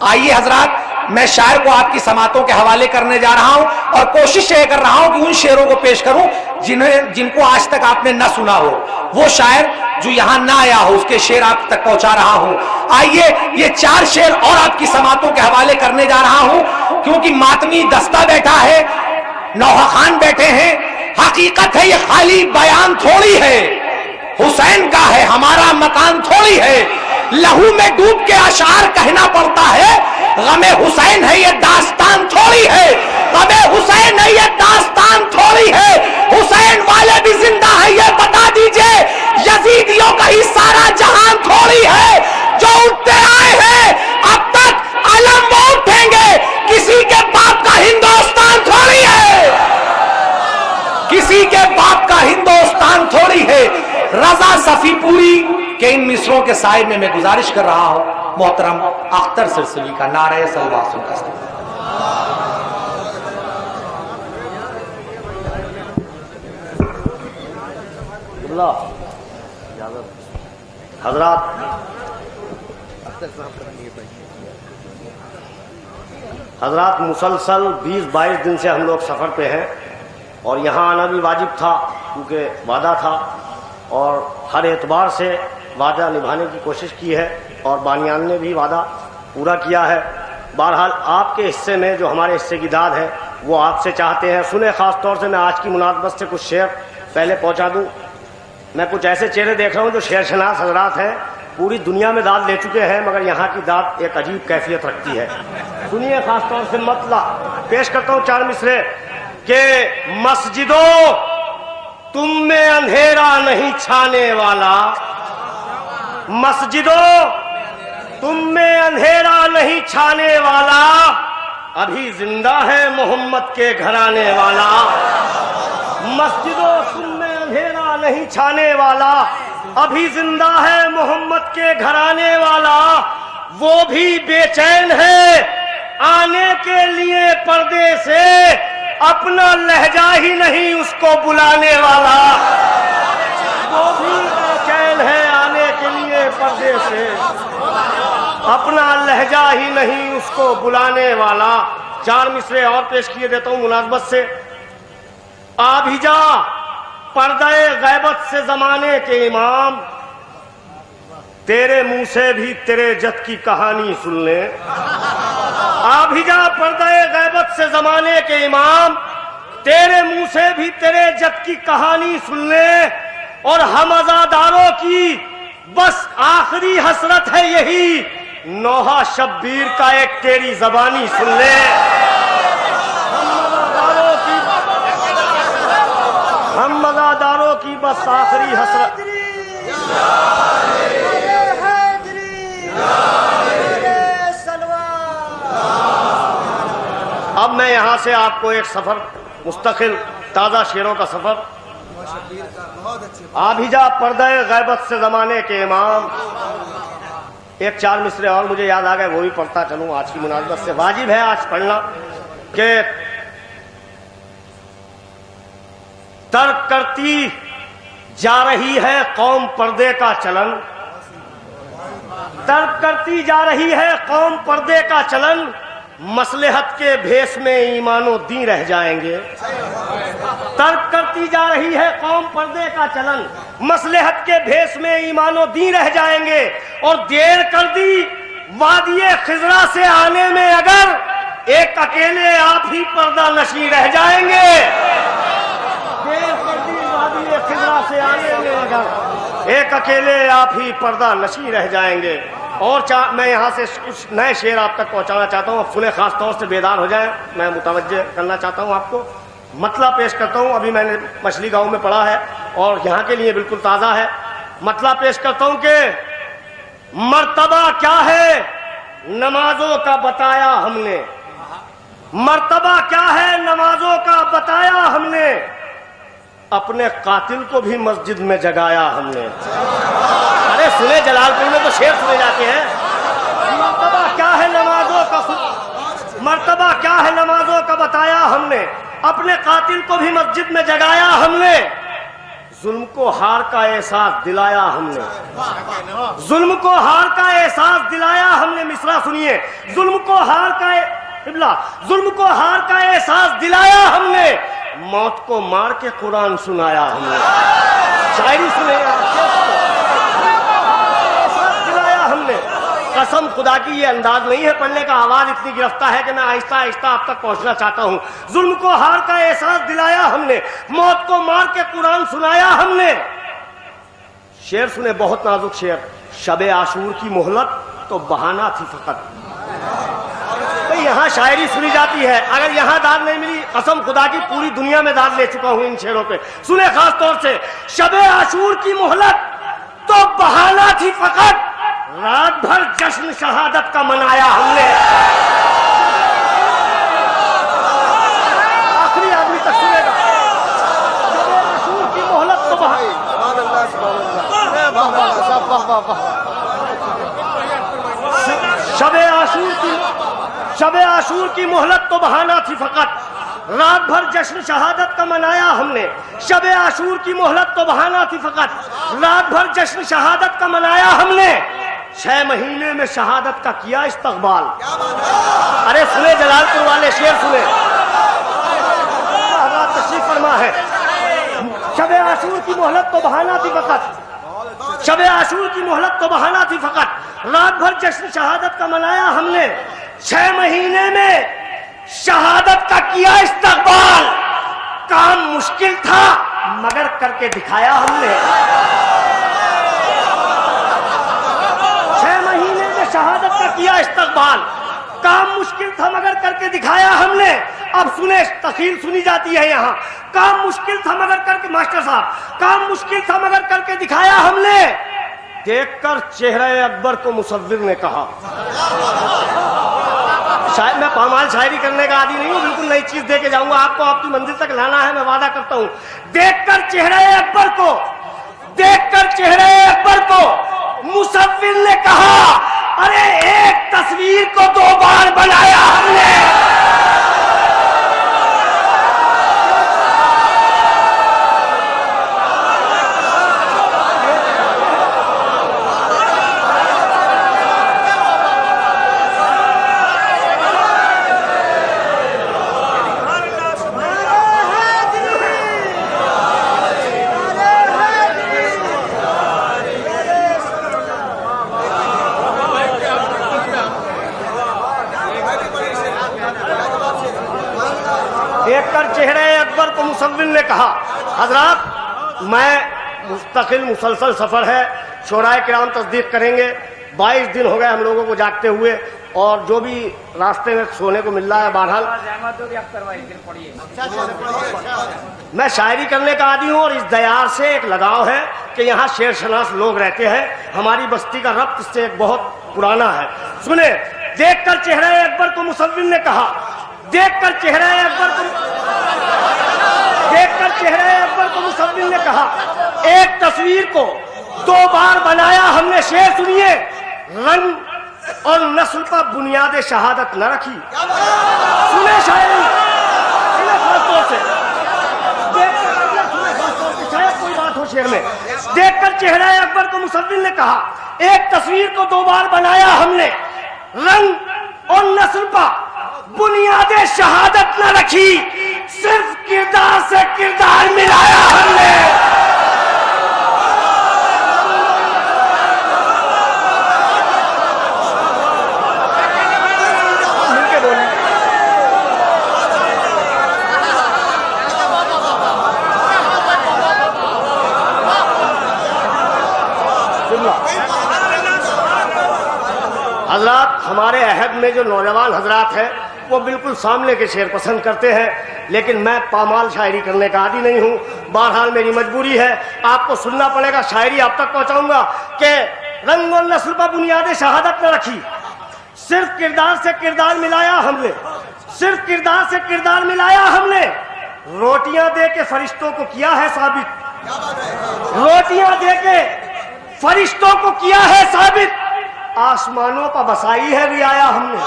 आइए हजरात, मैं शायर को आपकी समातों के हवाले करने जा रहा हूं और कोशिश ये कर रहा हूं कि उन शेरों को पेश करूं जिनको आज तक आपने ना सुना हो। वो शायर जो यहां ना आया हो, उसके शेर आप तक पहुंचा रहा हूं। आइए, ये 4 शेर और आपकी समातों के हवाले करने जा रहा हूं, क्योंकि मातमी दस्ता बैठा है, नौहा खान बैठे हैं। हकीकत है ये खाली बयान थोड़ी है, हुसैन का है हमारा मकान थोड़ी है। लहू में डूब के अशार कहना पड़ता है, गमे हुसैन है ये दास्तान थोड़ी है। गमे हुसैन है ये दास्तान थोड़ी है। हुसैन वाले भी जिंदा है ये बता दीजिए, यजीदियों का ही सारा जहान थोड़ी है। जो उठते आए हैं अब तक अलम वो उठेंगे, किसी के बाप का हिंदुस्तान थोड़ी है, किसी के बाप का हिंदुस्तान थोड़ी है। रजा सफीपुरी के इन मिसरों के साय में मैं गुजारिश कर रहा हूं मोहतरम अख्तर सिरसिली का नारे सलवा सुनकर। हजरात मुसलसल 20-22 दिन से हम लोग सफ़र पे हैं और यहाँ आना भी वाजिब था क्योंकि वादा था और हर एतबार से वादा निभाने की कोशिश की है और बानियान ने भी वादा पूरा किया है। बहरहाल आपके हिस्से में जो हमारे हिस्से की दाद है वो आपसे चाहते हैं सुने। ख़ास तौर से मैं आज की मुनासबत से कुछ शेर पहले पहुँचा दूँ। मैं कुछ ऐसे चेहरे देख रहा हूँ जो शेर शनास हजरात हैं, पूरी दुनिया में दाद ले चुके हैं, मगर यहाँ की दाद एक अजीब कैफियत रखती है। सुनिए खास तौर से मतलब पेश करता हूँ 4 मिसरे के। मस्जिदों तुम में अंधेरा नहीं छाने वाला, मस्जिदों तुम में अंधेरा नहीं छाने वाला, अभी जिंदा है मोहम्मद के घराने वाला। मस्जिदों तुम में अंधेरा नहीं छाने वाला, अभी जिंदा है मोहम्मद के घराने वाला। वो भी बेचैन है आने के लिए पर्दे से, अपना लहजा ही नहीं उसको बुलाने वाला। वो भी बेचैन है आने के लिए पर्दे से, अपना लहजा ही नहीं उसको बुलाने वाला। 4 मिसरे और पेश किए देता हूं मुनासबत से। आ भी जा पर्दे गैबत से जमाने के इमाम, तेरे मुंह से भी तेरे जद की कहानी सुन ले। आ भी जा पर्दे गैबत से जमाने के इमाम, तेरे मुंह से भी तेरे जद की कहानी सुन ले। और हम अज़ादारों की बस आखिरी हसरत है यही, नौहा शब्बीर का एक तेरी जबानी सुन ले। हम मज़ादारों की बस आखिरी हसरत। अब मैं यहां से आपको एक सफर मुस्तकिल ताजा शेरों का सफर। आभिजा पर्दे गैबत से जमाने के इमाम, एक 4 मिसरे और मुझे याद आ गए, वो भी पढ़ता चलूं आज की मुनासबत से। वाजिब है आज पढ़ना कि तर्क करती जा रही है कौम पर्दे का चलन, तर्क करती जा रही है कौम पर्दे का चलन, मसलहत के भेष में ईमानो दी रह जाएंगे। तर्क करती जा रही है कौम पर्दे का चलन, मसलहत के भेष में ईमानो दी रह जाएंगे। और देर कर दी वादिये खिजरा से आने में अगर, एक अकेले आप ही पर्दा नशी रह जाएंगे। देर कर दी वादिये खिजरा से आने में अगर, एक अकेले आप ही पर्दा नशी रह जाएंगे। और मैं यहाँ से कुछ नए शेर आप तक पहुँचाना चाहता हूँ, अब सुने खास तौर से बेदार हो जाएं। मैं मुतवज्जे करना चाहता हूँ आपको, मतला पेश करता हूँ। अभी मैंने मछली गांव में पढ़ा है और यहाँ के लिए बिल्कुल ताज़ा है। मतला पेश करता हूँ कि मर्तबा क्या है नमाजों का बताया हमने, मर्तबा क्या है नमाजों का बताया हमने, अपने कातिल को भी मस्जिद में जगाया हमने। अरे सुने, जलालपुर में तो शेर सुने जाते हैं। मर्तबा क्या है नमाजों का, मर्तबा क्या है नमाजों का बताया हमने, अपने कातिल को भी मस्जिद में जगाया हमने। जुल्म को हार का एहसास दिलाया हमने, जुल्म को हार का एहसास दिलाया हमने। मिसरा सुनिए, जुल्म को हार का जुल्म को हार का एहसास दिलाया हमने, मौत को मार के कुरान सुनाया हमने। शायरी सुने, एहसास दिलाया हमने। कसम खुदा की ये अंदाज नहीं है पढ़ने का, आवाज इतनी गिरफ्तार है कि मैं आहिस्ता आहिस्ता आप तक पहुंचना चाहता हूं। जुल्म को हार का एहसास दिलाया हमने, मौत को मार के कुरान सुनाया हमने। शेर सुने, बहुत नाजुक शेर। शबे आशूर की मोहलत तो बहाना थी फकत। भाई यहां शायरी सुनी जाती है, अगर यहां दाद नहीं मिली, कसम खुदा की पूरी दुनिया में दाद ले चुका हूं इन शेरों पे। सुने खास तौर से, शबे आशूर की मोहलत तो बहाना थी फकत, रात भर जश्न शहादत का मनाया हमने। आखिरी आदमी तक सुनेगा। शबे आशूर की मोहलत तो शबे आशूर की मोहलत तो बहाना थी फकत, रात भर जश्न शहादत का मनाया हमने। शबे आशूर की मोहलत तो बहाना थी फकत, रात भर जश्न शहादत का मनाया हमने। 6 महीने में शहादत का किया इस्तकबाल। अरे सुने जलालपुर वाले शेर सुने, तशरीफ फरमा है। शबे आशूर की मोहलत तो बहाना थी फकत, शबे आशूर की मोहलत तो बहाना थी फकत, रात भर जश्न शहादत का मनाया हमने। 6 महीने में शहादत का किया इस्तकबाल, काम मुश्किल था मगर करके दिखाया हमने। 6 महीने में शहादत का किया इस्तकबाल, काम मुश्किल था मगर करके दिखाया हमने। अब सुने, तखील सुनी जाती है यहाँ। काम मुश्किल था मगर करके, मास्टर साहब, काम मुश्किल था मगर करके दिखाया हमने। देखकर चेहरे अकबर को मुसव्विर ने कहा। शायद मैं पामाल शायरी करने का आदी नहीं हूं, बिल्कुल नई चीज दे के जाऊंगा आपको, आपकी मंजिल तक लाना है, मैं वादा करता हूं। देखकर चेहरे अकबर को, देखकर चेहरे अकबर को मुसव्विर ने कहा, अरे एक तस्वीर को 2 बार बनाया हमने। देखकर चेहरे अकबर को मुसव्विर ने कहा, हजरात मैं मुस्तकिल मुसलसल सफर है, शोराए किराम तस्दीक करेंगे। 22 दिन हो गए हम लोगों को जागते हुए, और जो भी रास्ते में सोने को मिल रहा है बहरहाल। मैं शायरी करने का आदी हूँ और इस दयार से एक लगाव है कि यहाँ शेर शनास लोग रहते हैं। हमारी बस्ती का रब्त इससे एक बहुत पुराना है। सुने, देखकर चेहरे अकबर को मुसव्विर ने कहा, देखकर चेहरे अकबर को मुसव्विर ने कहा, एक तस्वीर को 2 बार बनाया हमने। शेर सुनिए, रंग और नस्ल पर बुनियाद शहादत न रखी। सुने शायरी, खासतौर से शायद कोई बात हो शेर में। देखकर चेहरे अकबर को मुसव्विर ने कहा, एक तस्वीर को 2 बार बनाया हमने, रंग और नस्ल पर बुनियादे शहादत न रखी, सिर्फ किरदार से किरदार मिलाया हमने। मिलके बोले। हजरात, हमारे अहद में जो नौजवान हजरात हैं वो बिल्कुल सामने के शेर पसंद करते हैं, लेकिन मैं पामाल शायरी करने का आदी नहीं हूँ। बहरहाल मेरी मजबूरी है, आपको सुनना पड़ेगा। शायरी आप तक पहुँचाऊंगा कि रंग और नस्ल पर बुनियाद शहादत न रखी, सिर्फ किरदार से किरदार मिलाया हमने, सिर्फ किरदार से किरदार मिलाया हमने। रोटियां दे के फरिश्तों को किया है साबित, रोटियां दे के फरिश्तों को किया है साबित, आसमानों पर बसाई है रियाया हमने।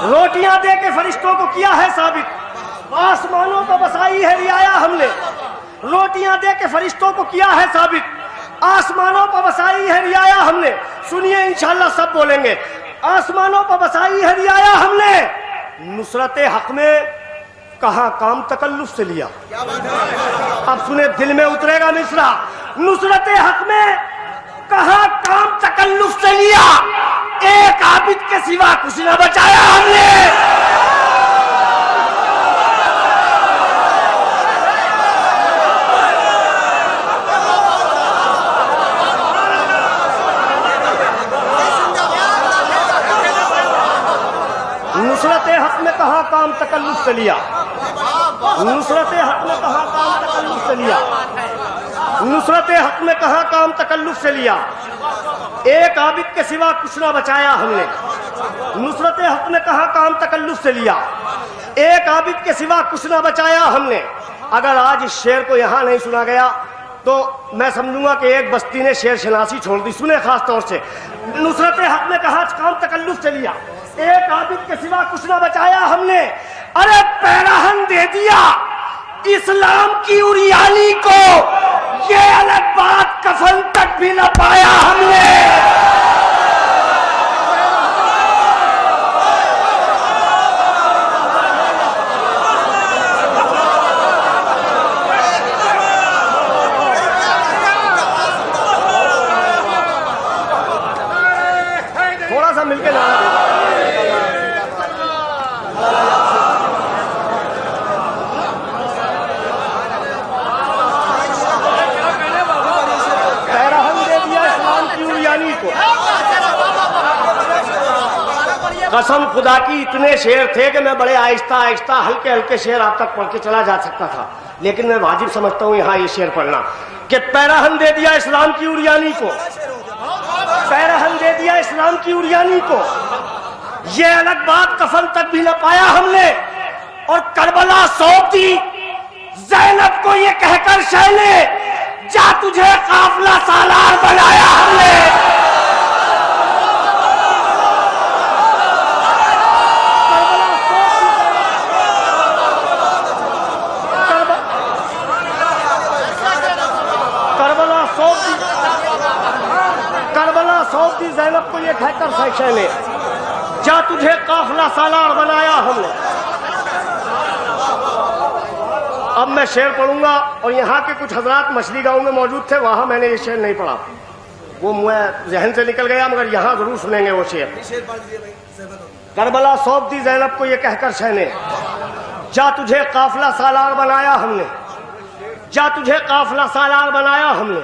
रोटी किया है साबित, आसमानों को बसाई है रियाया हमने, रोटियां दे के फरिश्तों को किया है साबित, आसमानों पर बसाई है रियाया हमने। सुनिए इंशाल्लाह सब बोलेंगे। आसमानों पर बसाई है रियाया हमने, नुसरत हक में कहा काम तकल्लुफ से लिया। अब सुने, दिल में उतरेगा मिसरा। नुसरत हक में कहा काम तकल्लुफ से लिया, एक आबिद के सिवा कुछ न बचाया हमने। नुसरत हक में कहा काम तकल्लुफ से लिया, नुसरत हक में कहा काम तकल्लुफ से लिया, नुसरत हक में कहा काम तकल्लुफ से लिया, एक आबिद के सिवा कुछ ना बचाया हमने। नुसरत हक में कहा काम तकल्लुफ से लिया, एक आबिद के सिवा कुछ ना बचाया हमने। अगर आज इस शेर को यहाँ नहीं सुना गया तो मैं समझूंगा कि एक बस्ती ने शेर शनासी छोड़ दी। सुने खास तौर से, नुसरत हक में कहा काम तकल्लुफ से लिया, एक आबिद के सिवा कुछ ना बचाया हमने। अरे पैराहन दे दिया इस्लाम की उरियानी को, ये अलग बात कफन तक भी न पाया हमने। थोड़ा सा मिलके जाना। कसम खुदा की इतने शेर थे कि मैं बड़े आहिस्ता आहिस्ता हल्के हल्के शेर आप तक पढ़ के चला जा सकता था, लेकिन मैं वाजिब समझता हूँ यहाँ ये शेर पढ़ना कि पैराहन दे दिया इस्लाम की उरियानी को, पैराहन दे दिया इस्लाम की उरियानी को, ये अलग बात कफन तक भी न पाया हमने। और करबला सौंप दी ज़ैनब को ये कहकर शहने, जा तुझे काफिला सालार बनाया हमने। करबला सौंप दी ज़ैनब को ये कहकर शहने, जा तुझे काफिला सालार बनाया हमने। अब मैं शेर पढ़ूंगा और यहाँ के कुछ हजरात मछली गांव में मौजूद थे, वहां मैंने ये शेर नहीं पढ़ा, वो मुझे जहन से निकल गया, मगर यहाँ जरूर सुनेंगे वो शेर। करबला सौंप दी ज़ैनब को ये कहकर शहने, जा तुझे काफिला सालार बनाया हमने, जा तुझे काफिला सालार बनाया हमने।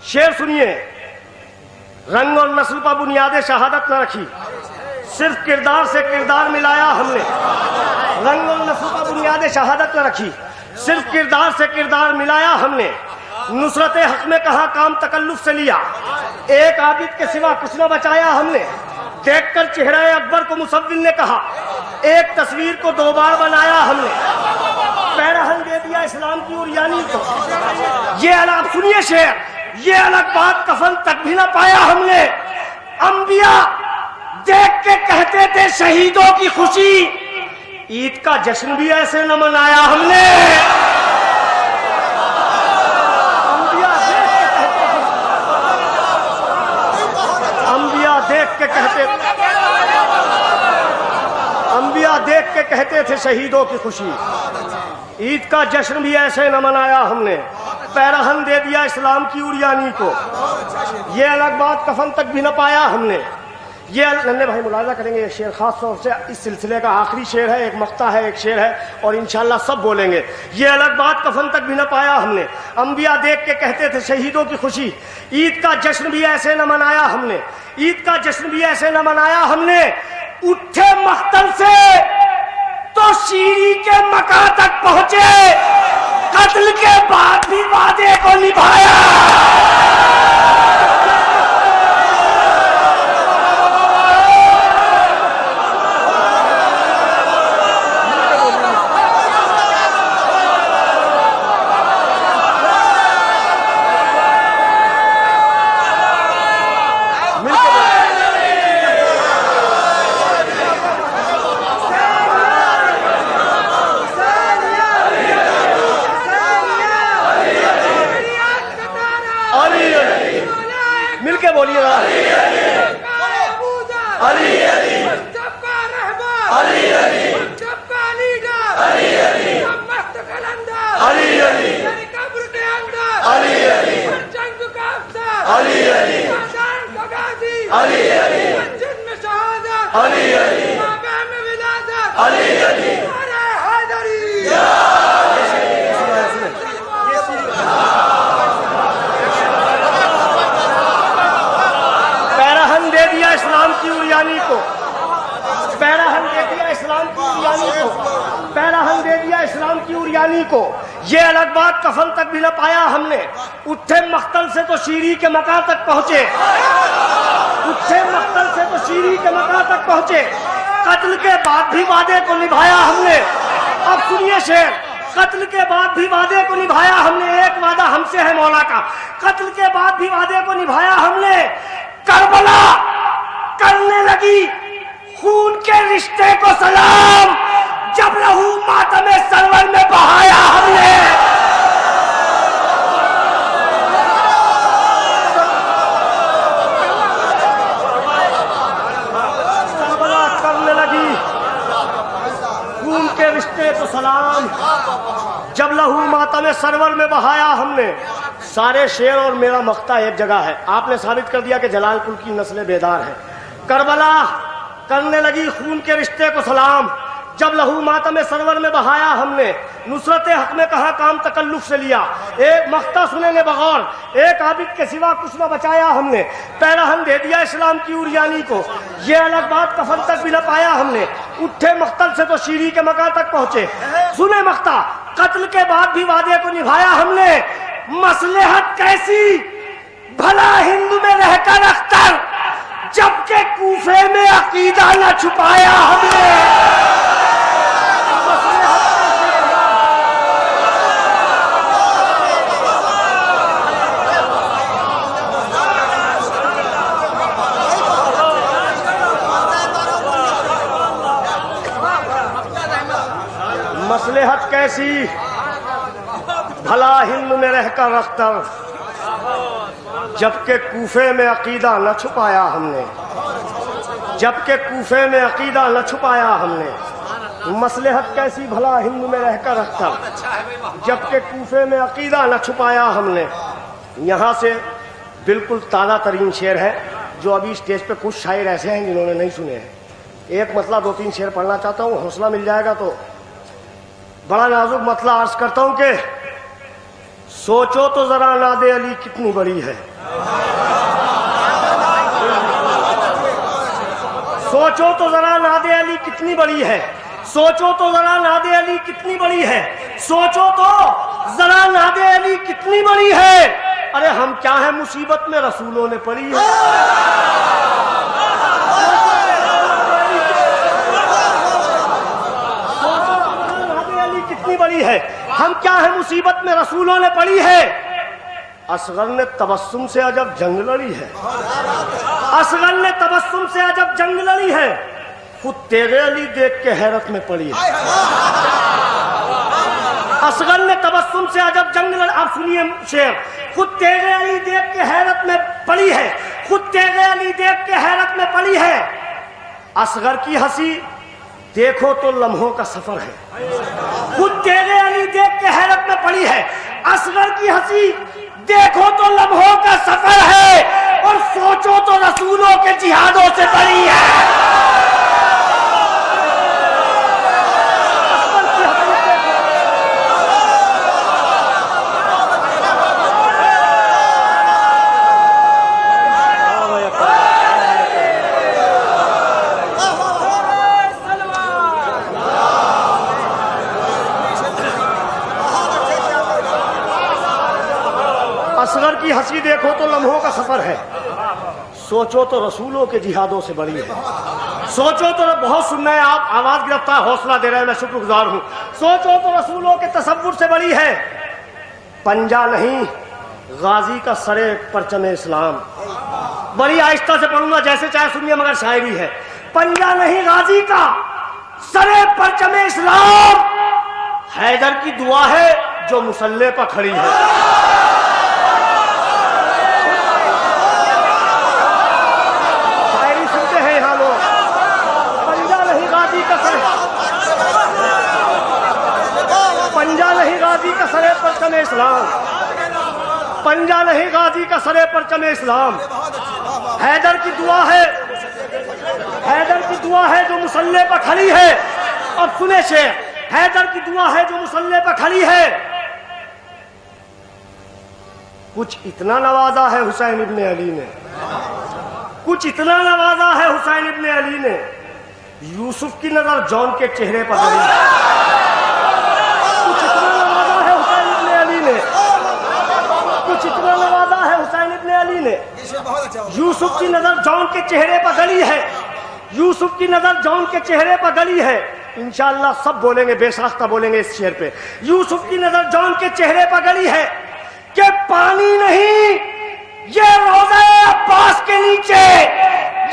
शेर सुनिए, रंग और नस्ल पर बुनियाद शहादत न रखी, सिर्फ किरदार से किरदार मिलाया हमने। रंग और नस्ल पर बुनियाद शहादत न रखी, सिर्फ किरदार से किरदार मिलाया हमने। नुसरत हक में कहा काम तकल्लुफ से लिया, एक आबिद के सिवा कुछ न बचाया हमने। देखकर चेहरा अकबर को मुसव्विर ने कहा, एक तस्वीर को दो बार बनाया हमने। पैराहन दे दिया इस्लाम की उरियानी को, ये अलग सुनिए शेर, ये अलग बात कफन तक भी न पाया हमने। अंबिया देख के कहते थे शहीदों की खुशी, ईद का जश्न भी ऐसे न मनाया हमने। अंबिया देख के कहते थे शहीदों की खुशी, ईद का जश्न भी ऐसे न मनाया हमने। पैराहन दे दिया इस्लाम की उरियानी को, ये अलग बात कफन तक भी न पाया हमने। ये नन्हे भाई मुलाजा करेंगे, ये शेर खास तौर से इस सिलसिले का आखिरी शेर है, एक मक्ता है, एक शेर है, और इंशाल्लाह सब बोलेंगे। ये अलग बात कफन तक भी न पाया हमने। अंबिया देख के कहते थे शहीदों की खुशी, ईद का जश्न भी ऐसे न मनाया हमने, ईद का जश्न भी ऐसे न मनाया हमने। उठे मख्तल से तो शीरी के मका तक पहुंचे, कत्ल के बाद भी वादे को निभाया। अली अली, मिलके बोलिए ना, अली अली, अली अली, अली अली, अली अली, कब्र के अंदर अली अली, जंग का अफसर अली अली, मैदान का गाजी अली अली, मस्जिद में शहादत अली अली, काबे में विलादत अली अली। अरे हैदरी पैराहन दे दिया इस्लाम की उरियानी को, पैराहन दे दिया इस्लाम की उरियानी को, पैराहन दे दिया इस्लाम की उरियानी को। ये अलग बात कफन तक भी न पाया हमने, उठे मख्तल से तो शीरी के मकान तक पहुंचे, उठे मख्तल से तो शीरी के मकान तक पहुंचे। कत्ल के बाद भी वादे को निभाया हमने। अब सुनिए शेर, कत्ल के बाद भी वादे को निभाया हमने। एक वादा हमसे है मौला का, कत्ल के बाद भी वादे को निभाया हमने। करबला करने लगी खून के रिश्ते को सलाम, जब लहू मातमे सरवर में बहाया हमने। करबला करने लगी खून के रिश्ते को सलाम, जब लहू मातमे सरवर में बहाया हमने। सारे शेर और मेरा मख्ता एक जगह है। आपने साबित कर दिया कि जलालपुर की नस्लें बेदार हैं। करबला करने लगी खून के रिश्ते को सलाम, जब लहू मातम सरवर में बहाया हमने। नुसरत हक में कहा काम तकल्लुफ से लिया, एक मख्ता सुनेंगे बगौर, एक आबिद के सिवा कुछ न बचाया हमने। पैराहन दे दिया इस्लाम की उरियानी को, ये अलग बात कफन तक भी न पाया हमने। उठे मख्तल से तो शीरी के मकान तक पहुंचे। सुने मख्ता, कत्ल के बाद भी वादे को निभाया हमने। मसलहत कैसी भला हिंदू में रहकर अख्तर, जबकि कूफे में अकीदा न छुपाया हमने। मसलहत कैसी भला हिंद में रहकर अख्तर, जबकि कूफे में अकीदा न छुपाया हमने, जबकि कूफे में अकीदा न छुपाया हमने। मसलहत कैसी भला हिंद में रहकर अख्तर, जबकि कूफे में अकीदा न छुपाया हमने। यहाँ से बिल्कुल ताज़ा तरीन शेर है, जो अभी स्टेज पे कुछ शायर ऐसे हैं जिन्होंने नहीं सुने हैं। एक मतला 2-3 शेर पढ़ना चाहता हूँ, हौसला मिल जाएगा तो। बड़ा नाजुक मतला अर्ज करता हूं कि सोचो तो जरा नादे अली कितनी बड़ी है, सोचो तो जरा नादे अली कितनी बड़ी है, सोचो तो जरा नादे अली कितनी बड़ी है, सोचो तो जरा नादे अली कितनी बड़ी है। अरे हम क्या है मुसीबत में रसूलों ने पड़ी है। कितनी बड़ी है, हम क्या है मुसीबत में रसूलों ने पड़ी है। असगर ने तबस्सुम से अजब जंग लड़ी है, असगर ने तबस्सुम से अजब जंग लड़ी है, खुद तेरे अली देख के हैरत में पड़ी है। असगर ने तबस्सुम से अजब जंग लड़ी। आप सुनिए शेर, खुद तेरे अली देख के हैरत में पड़ी है, खुद तेरे अली देख के हैरत में पड़ी है। असगर की हंसी देखो तो लम्हों का सफर है, खुद तेरे अली देख के हैरत में पड़ी है। असगर की हंसी देखो तो लम्हों का सफर है, और सोचो तो रसूलों के जिहादों से बड़ी है। असगर की हंसी देखो तो लम्हों का सफर है, सोचो तो रसूलों के जिहादों से बड़ी है। सोचो तो बहुत सुनना है आप, आवाज गिरफ्तार, हौसला दे रहे हैं, मैं शुक्रगुजार हूं। सोचो तो रसूलों के तसव्वुर से बड़ी है। पंजा नहीं गाजी का सरे परचम इस्लाम, बड़ी आहिस्ता से पढ़ूंगा जैसे चाहे सुनिए, मगर शायरी है। पंजा नहीं गाजी का सरे परचम इस्लाम, हैदर की दुआ है जो मुसल्ले पर खड़ी है। इस्लाम, पंजा नहीं गाजी का सरे परचम इस्लाम। हैदर की दुआ है, हैदर की दुआ है जो मुसल्ले पर खड़ी है। अब सुने शेर, हैदर की दुआ है जो मुसल्ले पर खड़ी है। कुछ इतना नवाजा है हुसैन इब्ने अली ने, कुछ इतना नवाजा है हुसैन इब्ने अली ने, यूसुफ की नजर जॉन के चेहरे पर गई। कुछ इतना नवाजा है हुसैन इब्ने अली ने, कुछ इतना नवाजा है हुसैन इब्ने अली ने, यूसुफ की नजर जॉन के चेहरे पर गली है, यूसुफ की नजर जॉन के चेहरे पर गली है। इंशाअल्लाह सब बोलेंगे, बेसाख्ता बोलेंगे इस शेर पे। यूसुफ की नजर जॉन के चेहरे पर गली है कि पानी नहीं, ये रोज़ा अब्बास के नीचे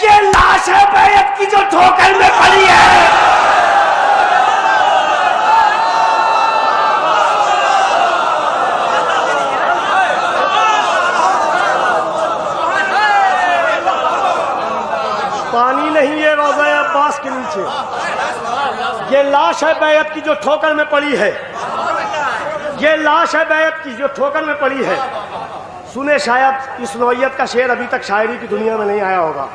ये लाश है बैत की जो ठोकर में पड़ी है। पानी नहीं, ये रोज़ा अब्बास के नीचे ये लाश है बैत की जो ठोकर में पड़ी है, ये लाश है बैत की जो ठोकर में पड़ी है। सुने, शायद इस नौइयत का शेर अभी तक शायरी की दुनिया में नहीं आया होगा।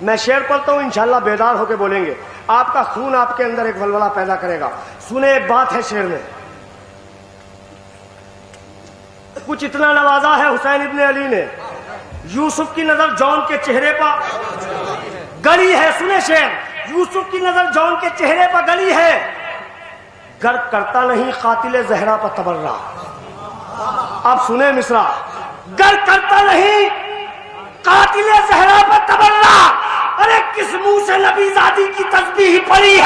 मैं शेर पढ़ता हूँ, इंशाल्लाह बेदार होकर बोलेंगे, आपका खून आपके अंदर एक वलवला पैदा करेगा। सुने, एक बात है शेर में, कुछ इतना नवाजा है हुसैन इब्ने अली ने, यूसुफ की नजर जॉन के चेहरे पर गली है। सुने शेर, यूसुफ की नजर जॉन के चेहरे पर गली है, गर्क करता नहीं कातिल जहरा पर तबर्रा। अब सुने मिसरा, गर्क करता नहीं कातिल जहरा पर तबर्रा। अरे किस मुंह से नबीजादी की तस्बीह पड़ी है।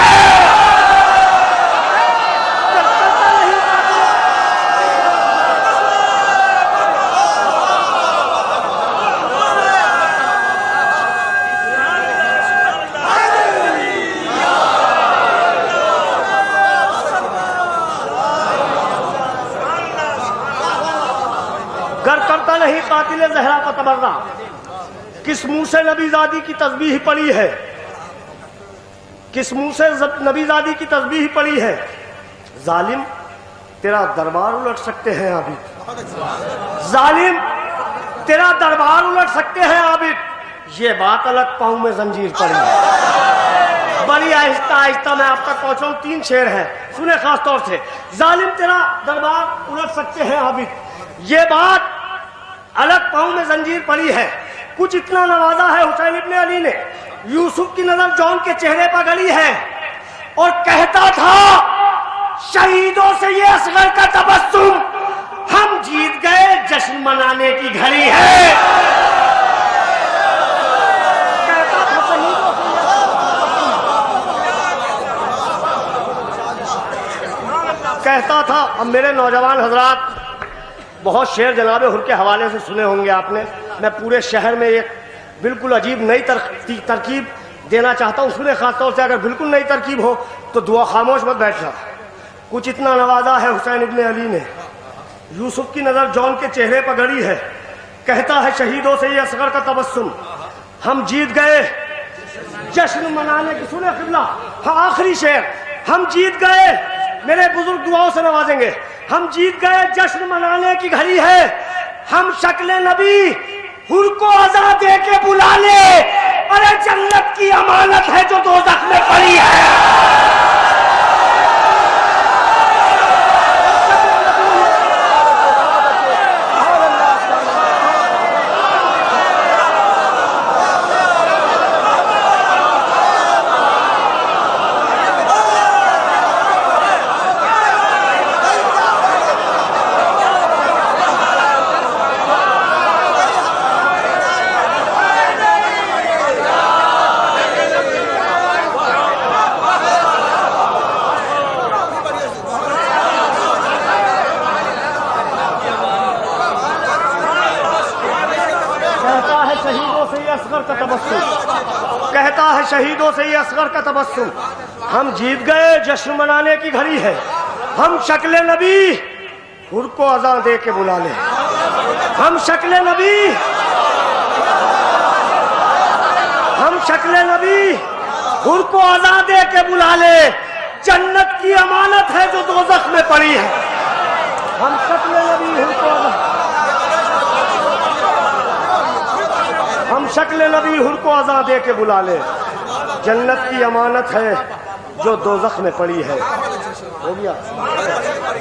गर्क करता नहीं कातिल जहरा पर तबर्रा, किस मुंह से नबीजादी की तस्बीह पड़ी है, किस मुंह से नबीजादी की तस्बीह पड़ी है। जालिम तेरा दरबार उलट सकते हैं आबिद, जालिम तेरा दरबार उलट सकते हैं आबिद, ये बात अलग पाँव में जंजीर पड़ी है। बड़ी आहिस्ता आहिस्ता मैं आप तक पहुंचाऊं, 3 शेर हैं, सुने खास तौर से। जालिम तेरा दरबार उलट सकते हैं आबिद, ये बात अलग पाँव में जंजीर पड़ी है। कुछ इतना नवाजा है हुसैन इब्ने अली ने, यूसुफ की नजर जॉन के चेहरे पर गली है और कहता था शहीदों से ये असगर का तबस्सुम, हम जीत गए जश्न मनाने की घड़ी है। कहता था शहीदों से कहता था। अब मेरे नौजवान हजरात, बहुत शेर जनाबे हुर के हवाले से सुने होंगे आपने। मैं पूरे शहर में एक बिल्कुल अजीब नई तरकीब देना चाहता हूँ। सुने खास तौर से, अगर बिल्कुल नई तरकीब हो तो दुआ खामोश मत बैठना। कुछ इतना नवाजा है हुसैन इब्ने अली ने, यूसुफ की नजर जॉन के चेहरे पर गड़ी है, कहता है शहीदों से ये असगर का तबस्सुम, हम जीत गए जश्न मनाने की। सुने किबला, हाँ आखिरी शेर, हम जीत गए, मेरे बुजुर्ग दुआओं से नवाजेंगे, हम जीत गए जश्न मनाने की घड़ी है, हम शक्ल नबी हुर को अज़ा दे के बुला ले। अरे जन्नत की अमानत है जो दोज़ख में पड़ी है। कहता है शहीदों से ये असगर का तबस्सुम, हम जीत गए जश्न मनाने की घड़ी है, हम शक्ल नबी हुर को अज़ा दे के बुला ले, हम शक्ल नबी, हम शक्ल नबी हुर को अज़ा दे के बुला ले। जन्नत की अमानत है जो दोज़ख में पड़ी है। हम शक्ल नबी हुर को हम शक्ल नबी हुर को अज़ां दे के बुला ले। जन्नत की अमानत है जो दोज़ख में पड़ी है। हो गया,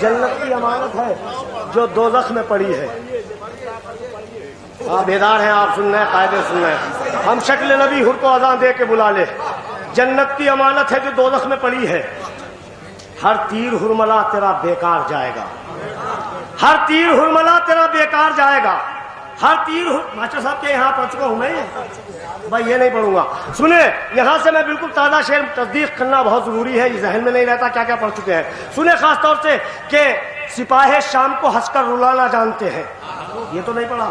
जन्नत की अमानत है जो दोज़ख में पड़ी है। आप बेदार हैं, आप सुन रहे हैं, कायदे सुन रहे हैं। हम शक्ल नबी हुर को अज़ां दे के बुला ले। जन्नत की अमानत है जो दोज़ख में पड़ी है। हर तीर हुरमला तेरा बेकार जाएगा। हर तीर हुरमला तेरा बेकार जाएगा। हर तीर मास्टर साहब के यहाँ पढ़ चुका हूं मैं, भाई ये नहीं पढ़ूंगा। सुने, यहाँ से मैं बिल्कुल ताज़ा शेर तस्दीक करना बहुत जरूरी है, जहन में नहीं रहता क्या क्या पढ़ चुके हैं। सुने खास तौर से कि सिपाही शाम को हंसकर रुलाना जानते हैं। ये तो नहीं पढ़ा।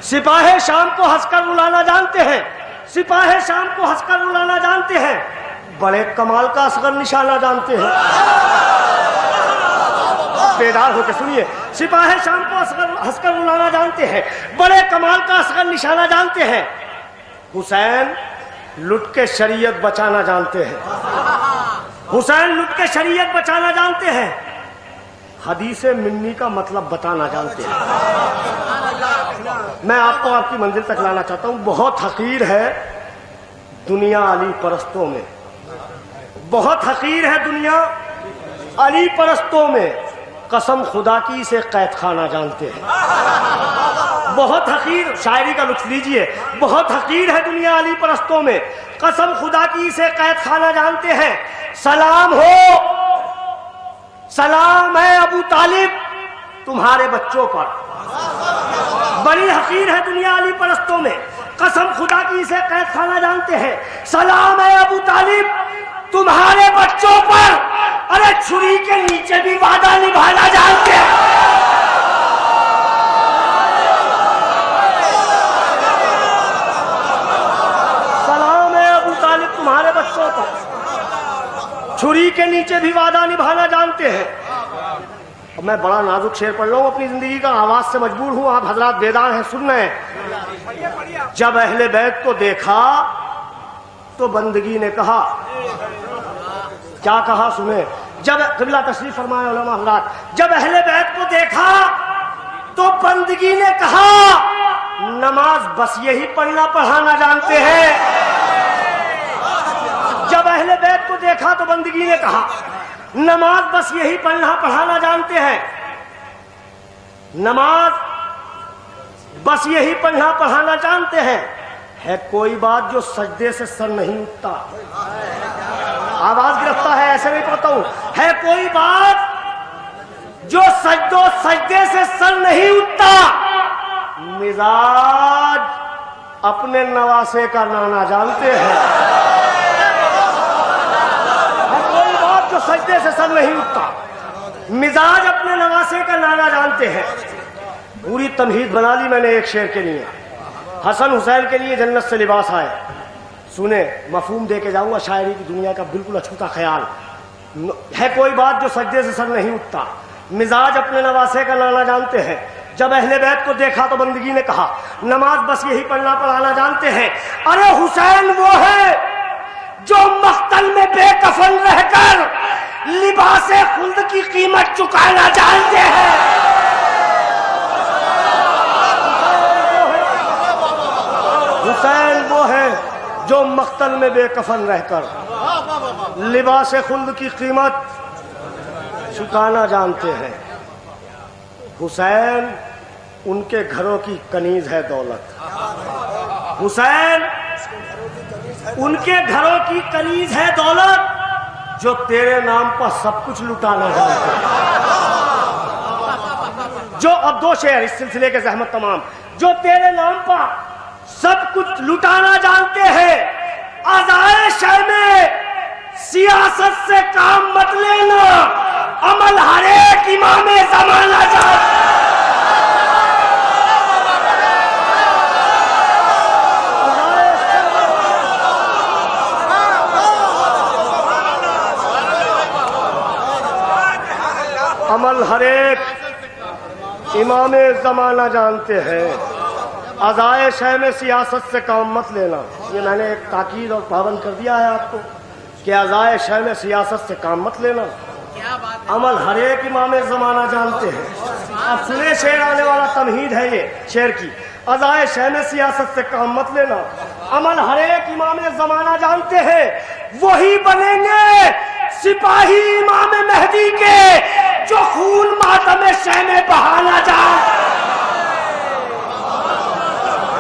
सिपाही शाम को हंसकर रुलाना जानते हैं। सिपाही शाम को हंसकर रुलाना जानते हैं। बड़े कमाल का असगर निशाना जानते हैं। बेदार होकर सुनिए। सिपाही शाम को हंसकर रुलाना जानते हैं। बड़े कमाल का असगर निशाना जानते हैं। हुसैन लुट के शरीयत बचाना जानते हैं। हुसैन लुट के शरीयत बचाना जानते हैं। हदीसे मिन्नी का मतलब बताना जानते हैं। मैं आपको आपकी मंजिल तक लाना चाहता हूं। बहुत हकीर है दुनिया अली परस्तों में। बहुत हकीर है दुनिया अली परस्तों में। कसम खुदा की से कैद खाना जानते हैं। बहुत हकीर, शायरी का लुत्फ लीजिए। बहुत हकीर है दुनिया अली परस्तों में। कसम खुदा की से कैद खाना जानते हैं। सलाम हो, सलाम है अबू तालिब तुम्हारे बच्चों पर। बड़ी हकीर है दुनिया अली परस्तों में। कसम खुदा की से कैद खाना जानते हैं। सलाम है अबू तालिब तुम्हारे बच्चों पर। अरे छुरी के नीचे भी वादा निभाना जानते हैं। सलाम है अबू तालिब तुम्हारे बच्चों पर। छुरी के नीचे भी वादा निभाना जानते हैं। अब मैं बड़ा नाजुक शेर पढ़ रहा हूं अपनी जिंदगी का, आवाज से मजबूर हूं। आप हजरात बेदार हैं, सुन रहे हैं। जब अहले बैत को देखा तो बंदगी ने कहा, क्या कहा सुने। जब क़िबला तशरीफ फरमाए उलमा हज़रात, जब अहले बैत को देखा तो बंदगी ने कहा नमाज बस यही पढ़ना पढ़ाना जानते हैं। जब अहले बैत को देखा तो बंदगी ने कहा नमाज बस यही पढ़ना पढ़ाना जानते हैं। नमाज बस यही पढ़ना पढ़ाना जानते हैं। है कोई बात जो सजदे से सर नहीं उठता। आवाज गिरफ्ता है, ऐसे नहीं पढ़ता हूं। है कोई बात जो सजदे से सर नहीं उठता। मिजाज अपने नवासे का नाना जानते हैं। है कोई बात जो सजदे से सर नहीं उठता। मिजाज अपने नवासे का नाना जानते हैं। पूरी तमहीद बना ली मैंने एक शेर के लिए। हसन हुसैन के लिए जन्नत से लिबास आए। सुने, मफहूम दे के जाऊंगा शायरी की दुनिया का बिल्कुल अछूता ख्याल। है कोई बात जो सजदे से सर नहीं उठता। मिजाज अपने नवासे का नाना जानते हैं। जब अहले बैत को देखा तो बंदगी ने कहा नमाज बस यही पढ़ना पढ़ाना जानते हैं। अरे हुसैन वो है जो मख्तल में बेकफन रहकर लिबासे खुल्द की कीमत चुकाना जानते हैं। हुसैन वो है जो मख्तल में बेकफन रहकर लिबासे खुल्द की कीमत चुकाना जानते हैं। हुसैन उनके घरों की कनीज है दौलत। हुसैन उनके घरों की कनीज है दौलत जो तेरे नाम पर सब कुछ लुटाना जानते हैं। जो अब दो शेर इस सिलसिले के जहमत तमाम। जो तेरे नाम पर सब कुछ लुटाना जानते हैं। अज़ाए शह में सियासत से काम मत लेना। अमल हर एक इमामे ज़माना जानते हैं। अमल हर एक इमामे ज़माना जानते हैं। अज़ाए शह में सियासत से काम मत लेना। ये मैंने एक ताकीद और पाबंद कर दिया है आपको कि अज़ाए शह में सियासत से काम मत लेना। अमल हर एक इमामे ज़माना जानते हैं। अब सुने शेर आने वाला तमहीद है ये शेर की। अज़ाए शह में सियासत से काम मत लेना, अमल हर एक इमाम जमाना जानते हैं, वही बनेंगे सिपाही इमाम मेहदी के जो खून मातम शह में बहाना जाए।